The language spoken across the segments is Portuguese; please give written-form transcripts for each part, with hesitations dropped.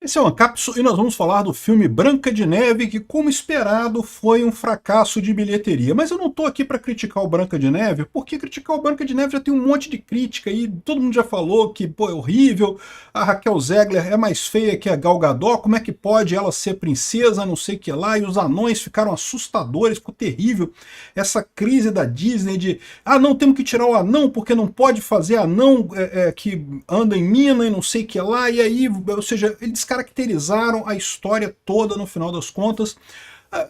Esse é o Ancapsu e nós vamos falar do filme Branca de Neve, que, como esperado, foi um fracasso de bilheteria. Mas eu não estou aqui para criticar o Branca de Neve, porque criticar o Branca de Neve já tem um monte de crítica e todo mundo já falou que, pô, é horrível, a Raquel Zegler é mais feia que a Gal Gadot, como é que pode ela ser princesa, não sei o que lá, e os anões ficaram assustadores, ficou terrível. Essa crise da Disney de, não, temos que tirar o anão porque não pode fazer anão que anda em mina e não sei o que lá, e aí, ou seja, eles caracterizaram a história toda no final das contas.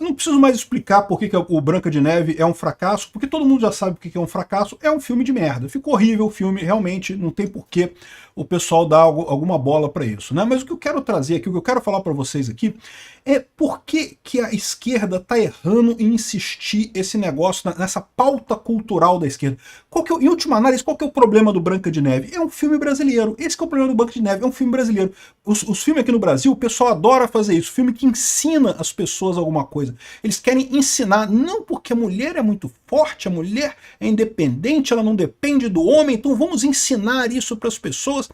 Não preciso mais explicar por que o Branca de Neve é um fracasso, porque todo mundo já sabe o que é um fracasso. É um filme de merda. Ficou horrível o filme, realmente, não tem porquê o pessoal dar alguma bola para isso, né? Mas o que eu quero trazer aqui, o que eu quero falar para vocês aqui, é por que a esquerda tá errando em insistir esse negócio nessa pauta cultural da esquerda. Em última análise, qual que é o problema do Branca de Neve? É um filme brasileiro. Esse que é o problema do Branca de Neve, é um filme brasileiro. Os filmes aqui no Brasil, o pessoal adora fazer isso, filme que ensina as pessoas alguma coisa. Eles querem ensinar, não porque a mulher é muito forte, a mulher é independente, ela não depende do homem, então vamos ensinar isso para as pessoas.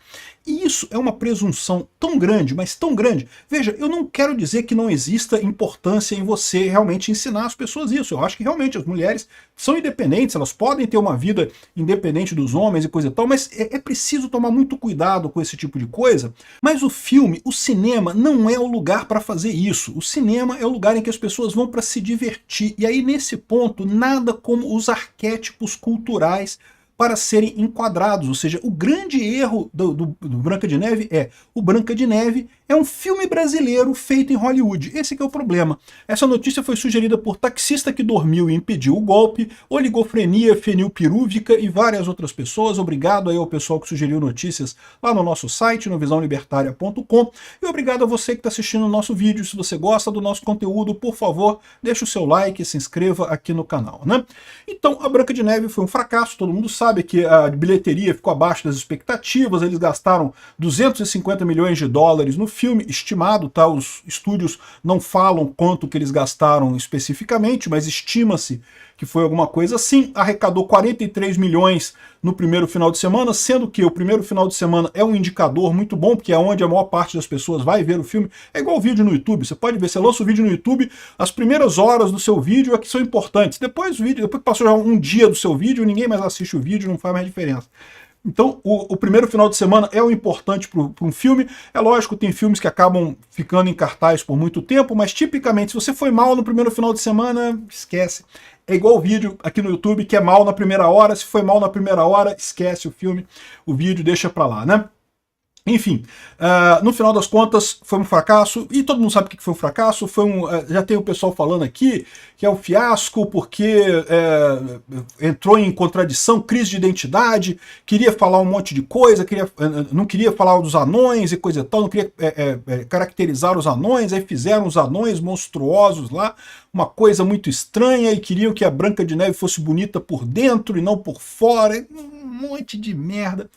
E isso é uma presunção tão grande, mas tão grande. Veja, eu não quero dizer que não exista importância em você realmente ensinar as pessoas isso. Eu acho que realmente as mulheres são independentes, elas podem ter uma vida independente dos homens e coisa e tal, mas é preciso tomar muito cuidado com esse tipo de coisa. Mas o filme, o cinema, não é o lugar para fazer isso. O cinema é o lugar em que as pessoas vão para se divertir. E aí, nesse ponto, nada como os arquétipos culturais para serem enquadrados, ou seja, o grande erro do Branca de Neve é o Branca de Neve é um filme brasileiro feito em Hollywood. Esse que é o problema. Essa notícia foi sugerida por Taxista que Dormiu e Impediu o Golpe, Oligofrenia Fenilpirúvica e várias outras pessoas. Obrigado aí ao pessoal que sugeriu notícias lá no nosso site, no visãolibertaria.com, e obrigado a você que está assistindo o nosso vídeo. Se você gosta do nosso conteúdo, por favor, deixe o seu like e se inscreva aqui no canal, né? Então, a Branca de Neve foi um fracasso, todo mundo sabe que a bilheteria ficou abaixo das expectativas, eles gastaram 250 milhões de dólares no filme, estimado, tá? Os estúdios não falam quanto que eles gastaram especificamente, mas estima-se que foi alguma coisa assim, arrecadou 43 milhões no primeiro final de semana, sendo que o primeiro final de semana é um indicador muito bom, porque é onde a maior parte das pessoas vai ver o filme. É igual o vídeo no YouTube, você pode ver, você lança o vídeo no YouTube, as primeiras horas do seu vídeo é que são importantes, depois que passou já um dia do seu vídeo, ninguém mais assiste o vídeo, não faz mais diferença. Então, o primeiro final de semana é o importante para um filme. É lógico, tem filmes que acabam ficando em cartaz por muito tempo, mas tipicamente, se você foi mal no primeiro final de semana, esquece. É igual o vídeo aqui no YouTube, que é mal na primeira hora. Se foi mal na primeira hora, esquece o filme, o vídeo, deixa pra lá, né? Enfim, no final das contas foi um fracasso, e todo mundo sabe o que foi um fracasso. Já tem o pessoal falando aqui que é um fiasco porque entrou em contradição, crise de identidade, queria falar um monte de coisa, não queria falar dos anões e coisa e tal, não queria caracterizar os anões, aí fizeram os anões monstruosos lá, uma coisa muito estranha, e queriam que a Branca de Neve fosse bonita por dentro e não por fora, um monte de merda.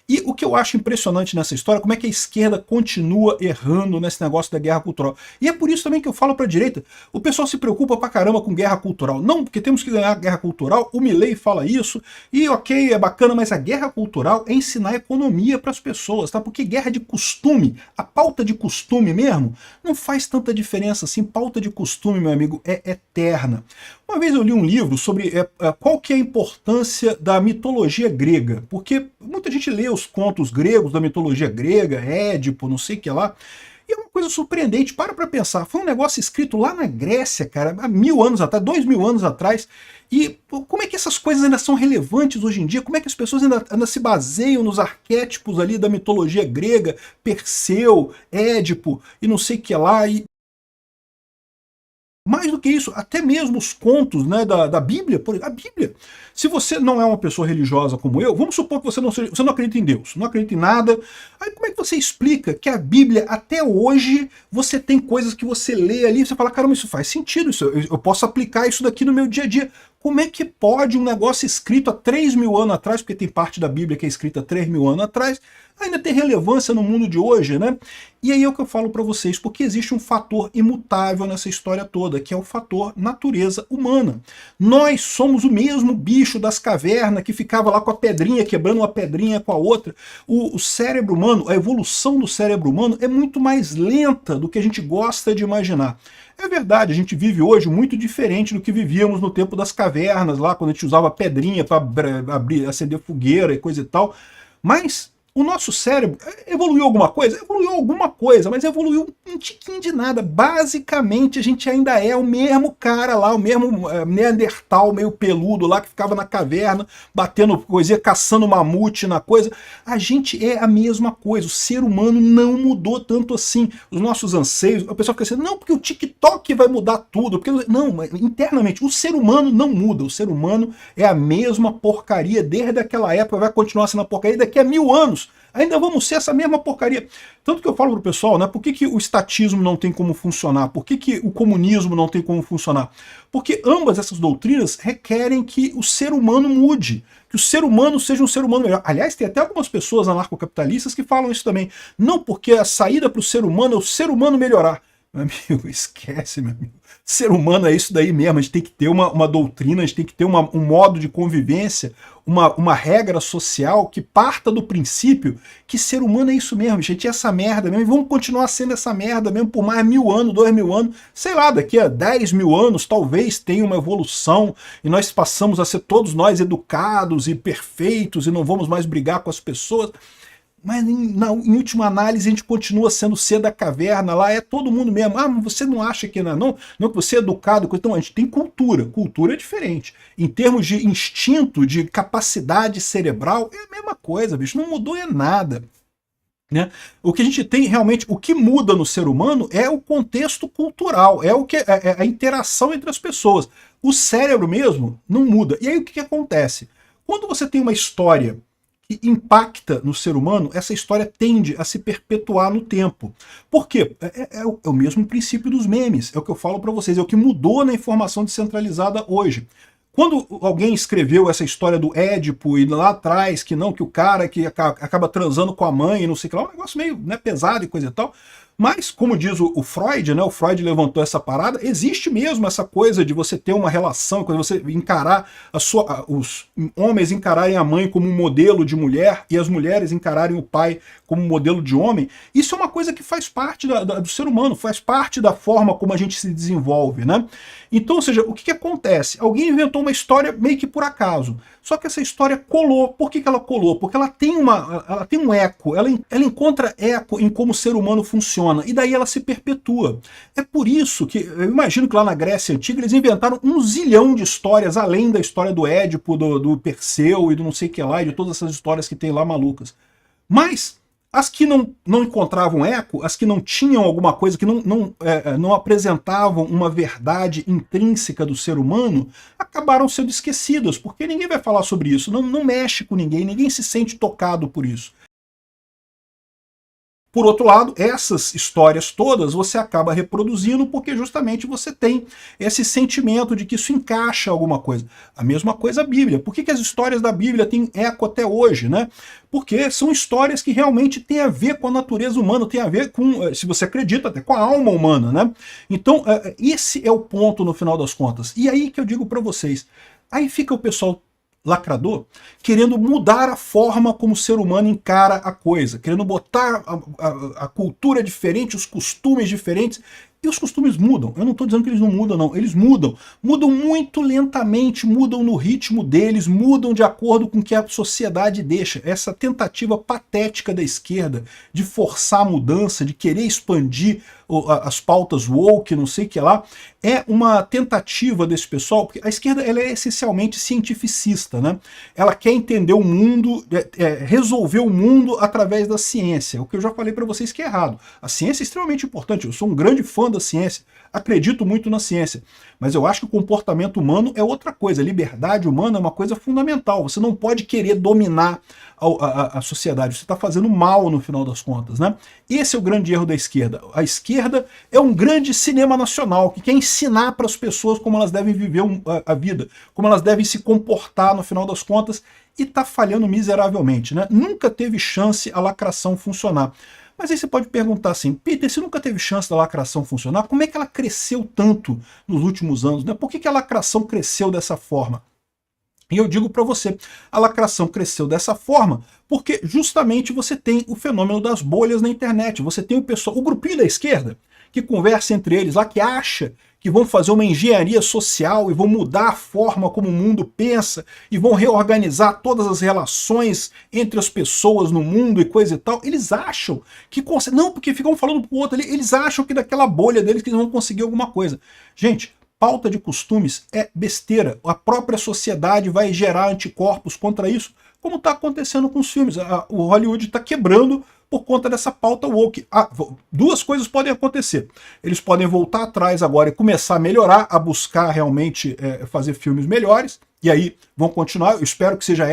E o que eu acho impressionante nessa história, como é que a esquerda continua errando nesse negócio da guerra cultural. E é por isso também que eu falo pra direita, o pessoal se preocupa pra caramba com guerra cultural. Não, porque temos que ganhar a guerra cultural, o Milei fala isso, e ok, é bacana, mas a guerra cultural é ensinar economia pras pessoas, tá? Porque guerra de costume, a pauta de costume mesmo, não faz tanta diferença assim. Pauta de costume, meu amigo, é eterna. Uma vez eu li um livro sobre qual que é a importância da mitologia grega, porque muita gente lê os contos gregos da mitologia grega, Édipo, não sei o que lá, e é uma coisa surpreendente. Para pensar, foi um negócio escrito lá na Grécia, cara, há 1000 anos atrás, 2000 anos atrás, e como é que essas coisas ainda são relevantes hoje em dia? Como é que as pessoas ainda se baseiam nos arquétipos ali da mitologia grega, Perseu, Édipo, e não sei o que lá, e mais do que isso, até mesmo os contos, né, da Bíblia, a Bíblia. Se você não é uma pessoa religiosa como eu, vamos supor que você não acredita em Deus, não acredita em nada, aí como é que você explica que a Bíblia, até hoje, você tem coisas que você lê ali, e você fala, caramba, isso faz sentido, eu posso aplicar isso daqui no meu dia a dia. Como é que pode um negócio escrito há 3.000 anos atrás, porque tem parte da Bíblia que é escrita há 3.000 anos atrás, ainda ter relevância no mundo de hoje, né? E aí é o que eu falo para vocês, porque existe um fator imutável nessa história toda, que é o fator natureza humana. Nós somos o mesmo bicho das cavernas que ficava lá com a pedrinha, quebrando uma pedrinha com a outra. O cérebro humano, a evolução do cérebro humano é muito mais lenta do que a gente gosta de imaginar. É verdade, a gente vive hoje muito diferente do que vivíamos no tempo das cavernas, lá quando a gente usava pedrinha para acender fogueira e coisa e tal, mas o nosso cérebro evoluiu alguma coisa? Evoluiu alguma coisa, mas evoluiu um tiquinho de nada. Basicamente, a gente ainda é o mesmo cara lá, o mesmo Neandertal meio peludo lá, que ficava na caverna, batendo coisinha, caçando mamute na coisa. A gente é a mesma coisa. O ser humano não mudou tanto assim. Os nossos anseios, o pessoal fica assim, não, porque o TikTok vai mudar tudo. Porque... Não, internamente, o ser humano não muda. O ser humano é a mesma porcaria desde aquela época, vai continuar sendo a porcaria daqui a 1000 anos. Ainda vamos ser essa mesma porcaria. Tanto que eu falo pro pessoal, né, por que o estatismo não tem como funcionar? Por que o comunismo não tem como funcionar? Porque ambas essas doutrinas requerem que o ser humano mude, que o ser humano seja um ser humano melhor. Aliás, tem até algumas pessoas anarcocapitalistas que falam isso também. Não, porque a saída para o ser humano é o ser humano melhorar. Meu amigo, esquece, meu amigo. Ser humano é isso daí mesmo, a gente tem que ter uma doutrina, a gente tem que ter um modo de convivência, uma regra social que parta do princípio que ser humano é isso mesmo, gente, é essa merda mesmo, e vamos continuar sendo essa merda mesmo por mais 1000 anos, 2000 anos, sei lá, daqui a 10.000 anos talvez tenha uma evolução e nós passamos a ser todos nós educados e perfeitos e não vamos mais brigar com as pessoas. Mas em última análise a gente continua sendo ser da caverna lá, é todo mundo mesmo. Ah, mas você não acha que não que você é educado? Então a gente tem cultura é diferente. Em termos de instinto, de capacidade cerebral, é a mesma coisa, bicho, não mudou nada. Né? O que a gente tem realmente, o que muda no ser humano é o contexto cultural, é o que é a interação entre as pessoas. O cérebro mesmo não muda. E aí o que acontece? Quando você tem uma história que impacta no ser humano, essa história tende a se perpetuar no tempo. Por quê? É o mesmo princípio dos memes, é o que eu falo para vocês, é o que mudou na informação descentralizada hoje. Quando alguém escreveu essa história do Édipo e lá atrás, que não, que o cara que acaba transando com a mãe e não sei o que lá, um negócio meio, né, pesado e coisa e tal, mas, como diz o Freud, né, o Freud levantou essa parada, existe mesmo essa coisa de você ter uma relação, quando você encarar os homens encararem a mãe como um modelo de mulher e as mulheres encararem o pai como um modelo de homem. Isso é uma coisa que faz parte do ser humano, faz parte da forma como a gente se desenvolve, né? Então, ou seja, o que acontece? Alguém inventou uma história meio que por acaso. Só que essa história colou. Por que ela colou? Porque ela tem um eco, ela encontra eco em como o ser humano funciona, e daí ela se perpetua. É por isso que, eu imagino que lá na Grécia Antiga eles inventaram 1 zilhão de histórias, além da história do Édipo, do Perseu e do não sei o que lá, e de todas essas histórias que tem lá malucas. Mas as que não encontravam eco, as que não tinham alguma coisa, que não apresentavam uma verdade intrínseca do ser humano, acabaram sendo esquecidas, porque ninguém vai falar sobre isso, não mexe com ninguém se sente tocado por isso. Por outro lado, essas histórias todas você acaba reproduzindo porque justamente você tem esse sentimento de que isso encaixa alguma coisa. A mesma coisa a Bíblia. Por que as histórias da Bíblia têm eco até hoje, né? Porque são histórias que realmente têm a ver com a natureza humana, têm a ver com, se você acredita, até com a alma humana, né? Então, esse é o ponto no final das contas. E aí que eu digo para vocês, aí fica o pessoal lacrador, querendo mudar a forma como o ser humano encara a coisa, querendo botar a cultura diferente, os costumes diferentes, e os costumes mudam. Eu não estou dizendo que eles não mudam, não. Eles mudam. Mudam muito lentamente, mudam no ritmo deles, mudam de acordo com o que a sociedade deixa. Essa tentativa patética da esquerda de forçar a mudança, de querer expandir as pautas woke, não sei o que lá, é uma tentativa desse pessoal, porque a esquerda ela é essencialmente cientificista, né? Ela quer entender o mundo, resolver o mundo através da ciência, o que eu já falei para vocês que é errado. A ciência é extremamente importante, eu sou um grande fã fã da ciência, acredito muito na ciência, mas eu acho que o comportamento humano é outra coisa. A liberdade humana é uma coisa fundamental. Você não pode querer dominar a sociedade. Você está fazendo mal no final das contas, né? Esse é o grande erro da esquerda. A esquerda é um grande cinema nacional que quer ensinar para as pessoas como elas devem viver a vida, como elas devem se comportar no final das contas, e está falhando miseravelmente, né? Nunca teve chance a lacração funcionar. Mas aí você pode perguntar assim, Peter, se nunca teve chance da lacração funcionar, como é que ela cresceu tanto nos últimos anos, né? Por que a lacração cresceu dessa forma? E eu digo para você, a lacração cresceu dessa forma porque justamente você tem o fenômeno das bolhas na internet. Você tem o grupinho da esquerda que conversa entre eles lá, que acha que vão fazer uma engenharia social e vão mudar a forma como o mundo pensa e vão reorganizar todas as relações entre as pessoas no mundo e coisa e tal. Eles acham que conseguem, não, porque ficam falando pro outro ali, eles acham que daquela bolha deles que eles vão conseguir alguma coisa. Gente, pauta de costumes é besteira. A própria sociedade vai gerar anticorpos contra isso, como está acontecendo com os filmes. O Hollywood está quebrando por conta dessa pauta woke. Duas coisas podem acontecer. Eles podem voltar atrás agora e começar a melhorar, a buscar realmente fazer filmes melhores, e aí vão continuar. Eu espero que seja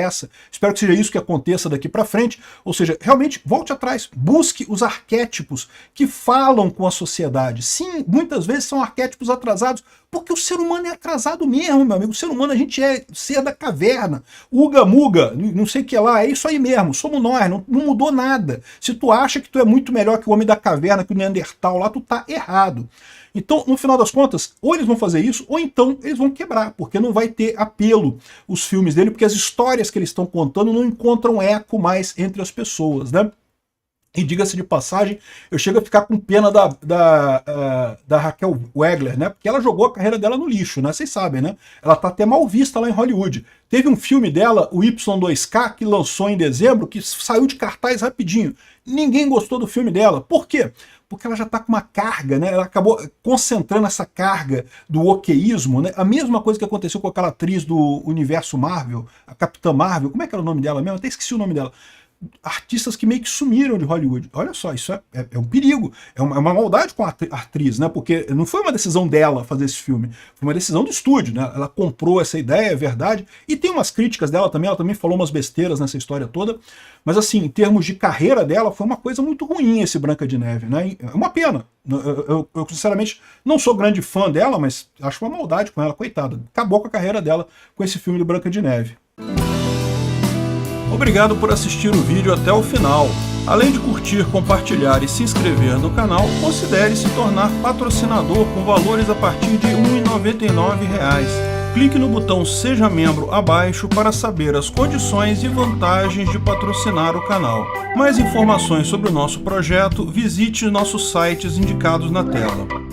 espero que seja isso que aconteça daqui para frente. Ou seja, realmente volte atrás, busque os arquétipos que falam com a sociedade. Sim, muitas vezes são arquétipos atrasados, porque o ser humano é atrasado mesmo, meu amigo. O ser humano, a gente é ser da caverna, uga muga, não sei o que lá, é isso aí mesmo, somos nós, não mudou nada. Se tu acha que tu é muito melhor que o homem da caverna, que o Neandertal lá, tu tá errado. Então, no final das contas, ou eles vão fazer isso, ou então eles vão quebrar, porque não vai ter apelo os filmes dele, porque as histórias que eles estão contando não encontram eco mais entre as pessoas, né? E diga-se de passagem, eu chego a ficar com pena da Raquel Wegler, né? Porque ela jogou a carreira dela no lixo, né? Vocês sabem, né? Ela tá até mal vista lá em Hollywood. Teve um filme dela, o Y2K, que lançou em dezembro, que saiu de cartaz rapidinho. Ninguém gostou do filme dela. Por quê? Porque ela já está com uma carga, né? Ela acabou concentrando essa carga do oqueísmo, né? A mesma coisa que aconteceu com aquela atriz do universo Marvel, a Capitã Marvel. Como é que era o nome dela mesmo? Até esqueci o nome dela. Artistas que meio que sumiram de Hollywood. Olha só, isso é um perigo. É uma maldade com a atriz, né? Porque não foi uma decisão dela fazer esse filme, foi uma decisão do estúdio, né? Ela comprou essa ideia, é verdade. E tem umas críticas dela também, ela também falou umas besteiras nessa história toda. Mas assim, em termos de carreira dela, foi uma coisa muito ruim esse Branca de Neve, né? É uma pena. Eu sinceramente não sou grande fã dela, mas acho uma maldade com ela, coitada. Acabou com a carreira dela com esse filme do Branca de Neve. Obrigado por assistir o vídeo até o final. Além de curtir, compartilhar e se inscrever no canal, considere se tornar patrocinador com valores a partir de R$ 1,99. Clique no botão Seja Membro abaixo para saber as condições e vantagens de patrocinar o canal. Mais informações sobre o nosso projeto, visite nossos sites indicados na tela.